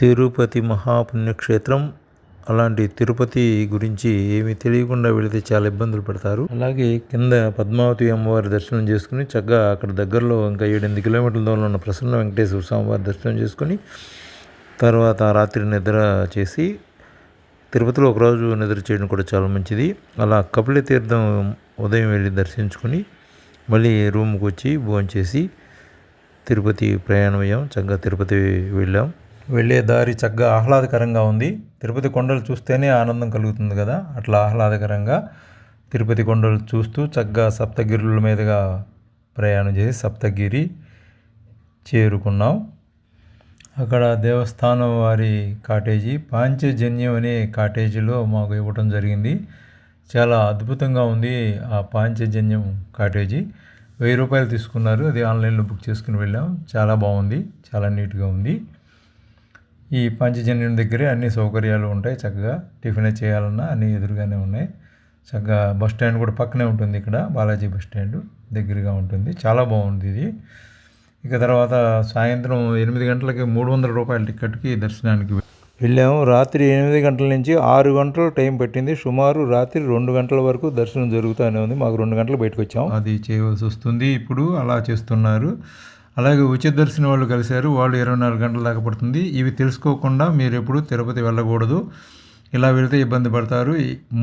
తిరుపతి మహాపుణ్యక్షేత్రం. అలాంటి తిరుపతి గురించి ఏమీ తెలియకుండా వెళితే చాలా ఇబ్బందులు పడతారు. అలాగే కింద పద్మావతి అమ్మవారి దర్శనం చేసుకుని చక్కగా అక్కడ దగ్గరలో ఇంకా 7-8 కిలోమీటర్ల దూరంలో ఉన్న ప్రసన్న వెంకటేశ్వర స్వామివారి దర్శనం చేసుకుని తర్వాత రాత్రి నిద్ర చేసి తిరుపతిలో ఒకరోజు నిద్ర చేయడం కూడా చాలా మంచిది. అలా కపిల తీర్థం ఉదయం వెళ్ళి దర్శించుకుని మళ్ళీ రూమ్కి వచ్చి భోంచేసి తిరుపతి ప్రయాణం అయ్యాం. చక్కగా తిరుపతి వెళ్ళాం. వెళ్ళే దారి చక్కగా ఆహ్లాదకరంగా ఉంది. తిరుపతి కొండలు చూస్తేనే ఆనందం కలుగుతుంది కదా, అట్లా ఆహ్లాదకరంగా తిరుపతి కొండలు చూస్తూ చక్కగా సప్తగిరుల మీదుగా ప్రయాణం చేసి సప్తగిరి చేరుకున్నాం. అక్కడ దేవస్థానం వారి కాటేజీ పాంచజన్యం అనే కాటేజీలో మాకు ఇవ్వటం జరిగింది. చాలా అద్భుతంగా ఉంది ఆ పాంచజన్యం కాటేజీ. 1000 రూపాయలు తీసుకున్నారు. అది ఆన్లైన్లో బుక్ చేసుకుని వెళ్ళాం. చాలా బాగుంది, చాలా నీట్గా ఉంది. ఈ పాంచజన్యం దగ్గరే అన్ని సౌకర్యాలు ఉంటాయి. చక్కగా టిఫిన్ చేయాలన్నా అన్నీ ఎదురుగానే ఉన్నాయి. చక్కగా బస్ స్టాండ్ కూడా పక్కనే ఉంటుంది. ఇక్కడ బాలాజీ బస్ స్టాండ్ దగ్గరగా ఉంటుంది. చాలా బాగుంది ఇది. ఇక తర్వాత సాయంత్రం 8 గంటలకి 300 రూపాయల టికెట్కి దర్శనానికి వెళ్ళాము. రాత్రి 8 గంటల నుంచి 6 గంటలు టైం పట్టింది. సుమారు రాత్రి 2 గంటల వరకు దర్శనం జరుగుతూనే ఉంది. మాకు 2 గంటలు బయటకు వచ్చాం. అది చేయవలసి వస్తుంది. ఇప్పుడు అలా చేస్తున్నారు. అలాగే ఉచిత దర్శనం వాళ్ళు కలిశారు. వాళ్ళు 24 గంటల దాకా పడుతుంది. ఇవి తెలుసుకోకుండా మీరు ఎప్పుడు తిరుపతి వెళ్ళకూడదు. ఇలా వెళితే ఇబ్బంది పడతారు.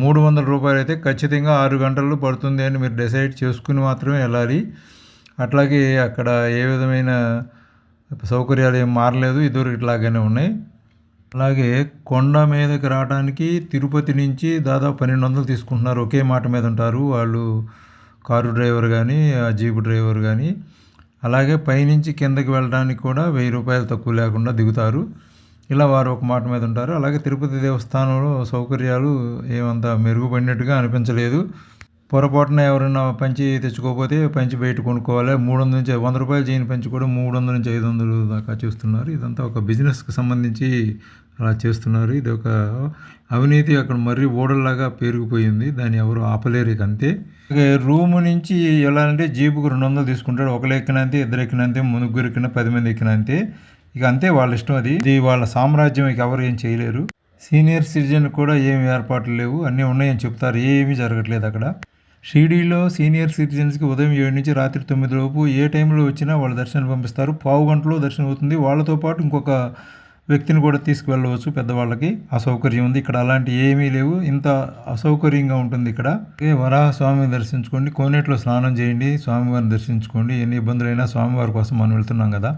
300 రూపాయలు అయితే ఖచ్చితంగా 6 గంటల్లో పడుతుంది అని మీరు డిసైడ్ చేసుకుని మాత్రమే వెళ్ళాలి. అట్లాగే అక్కడ ఏ విధమైన సౌకర్యాలు ఏం మారలేదు, ఇదివరకు ఇట్లాగానే ఉన్నాయి. అలాగే కొండ మీదకి రావడానికి తిరుపతి నుంచి దాదాపు 1200 తీసుకుంటున్నారు. ఒకే మాట మీద ఉంటారు వాళ్ళు, కారు డ్రైవర్ కానీ ఆ జీపు డ్రైవర్ కానీ. అలాగే పైనుంచి కిందకి వెళ్ళడానికి కూడా 1000 రూపాయలు తక్కువ లేకుండా దిగుతారు. ఇలా వారు ఒక మాట మీద ఉంటారు. అలాగే తిరుపతి దేవస్థానంలో సౌకర్యాలు ఏమంతా మెరుగుపడినట్టుగా అనిపించలేదు. పొరపాటున ఎవరైనా పంచి తెచ్చుకోకపోతే పంచి బయట కొనుక్కోవాలి. 300 నుంచి 100 రూపాయలు చేయని పంచి కూడా 300 నుంచి 500 దాకా చేస్తున్నారు. ఇదంతా ఒక బిజినెస్కి సంబంధించి అలా చేస్తున్నారు. ఇది ఒక అవినీతి అక్కడ మరీ ఓడల్లాగా పెరిగిపోయింది. దాన్ని ఎవరు ఆపలేరు. ఇక అంతే. రూము నుంచి వెళ్ళాలంటే జీపుకు 200 తీసుకుంటాడు. ఒకరు ఎక్కినంతే, 2 ఎక్కినంతే, 3 ఎక్కిన, 10 మంది ఎక్కినంతే. ఇక అంతే, వాళ్ళ ఇష్టం. అది వాళ్ళ సామ్రాజ్యం. ఇక ఎవరు ఏం చేయలేరు. సీనియర్ సిటిజన్ కూడా ఏమి ఏర్పాట్లు లేవు, అన్నీ ఉన్నాయని చెప్తారు. ఏమీ జరగట్లేదు అక్కడ. షిరిడీలో సీనియర్ సిటిజన్స్కి ఉదయం 7 నుంచి రాత్రి 9 లోపు ఏ టైంలో వచ్చినా వాళ్ళ దర్శనం పంపిస్తారు. పావు గంటలో దర్శనం అవుతుంది. వాళ్ళతో పాటు ఇంకొక వ్యక్తిని కూడా తీసుకువెళ్ళవచ్చు. పెద్దవాళ్ళకి ఆ సౌకర్యం ఉంది. ఇక్కడ అలాంటి ఏమీ లేవు. ఇంత అసౌకర్యంగా ఉంటుంది ఇక్కడ. వరాహ స్వామిని దర్శించుకోండి, కోనేటిలో స్నానం చేయండి, స్వామివారిని దర్శించుకోండి. ఎన్ని ఇబ్బందులైనా స్వామివారి కోసం మనం వెళ్తున్నాం కదా.